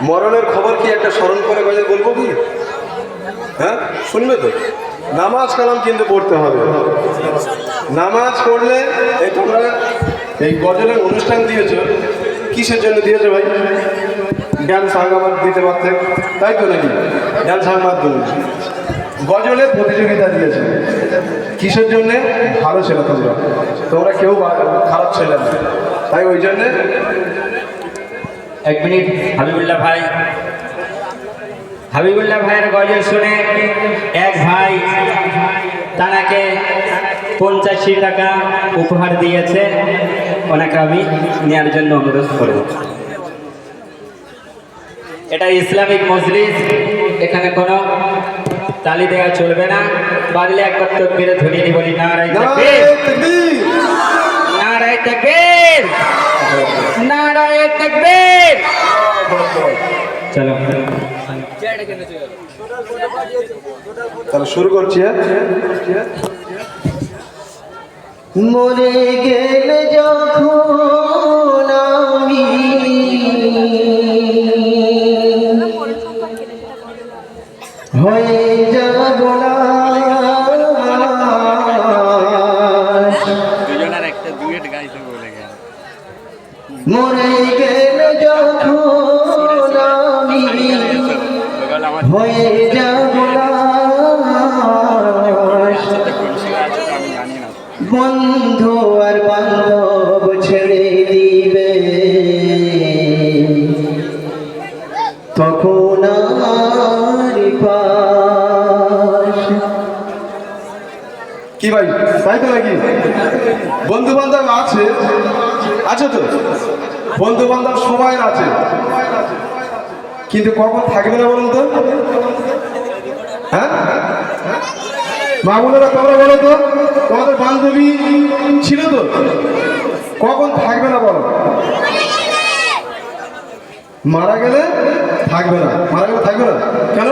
মরণের খবর কি একটা স্মরণ করে গজল বলবো কি? হ্যাঁ শুনবে তো? নামাজ কালাম কিন্তু পড়তে হবে, নামাজ পড়লে এই তোমরা এই গজলের অনুষ্ঠান দিয়েছো, কিসের জন্য দিয়েছো ভাই? জ্ঞান সাংবাদ দিতে পারতে, তাই তো নাকি? জ্ঞান সাংবাদ গজলের প্রতিযোগিতা দিয়েছে, কিসের জন্যে? ভালো ছেলে তোমরা, তোমরা কেউ খারাপ ছেলে না, তাই ওই জন্যে। এক মিনিট, হাবিবুল্লাহ ভাই, হাবিবুল্লাহ ভাইয়ের গজল শুনে এক ভাই তানাকে 85 টাকা উপহার দিয়েছে, ওনাকে আমি নেওয়ার জন্য অনুরোধ করব। এটা ইসলামিক মজলিস, এখানে কোনো তালি দেওয়া চলবে না, বাদলে একবার তকবীরে ধরিয়ে বলি নারায়ে তাকবীর, নারায়ে তাকবীর, নারায়ে তাকবীর। চলো তাহলে শুরু করছি। মরে গেলে যখন আমি হয়ে যাব মরে গেলে যখন আমি হয়ে যাব বন্ধু আর বান্ধব ছেড়ে দিবে, তখন আর পাশ। কি ভাই, তাই তো নাকি? বন্ধু বান্ধব আছে, আছে তো, বন্ধু বান্ধব সবাই আছে, কিন্তু কখন থাকবে না বলুন তো? হ্যাঁ মা বোনেরা, তোমরা বলো তো, তোমাদের বান্ধবী ছিল তো, কখন থাকবে না বলো? মারা গেলে থাকবে না, মারা গেলে থাকবে না কেন?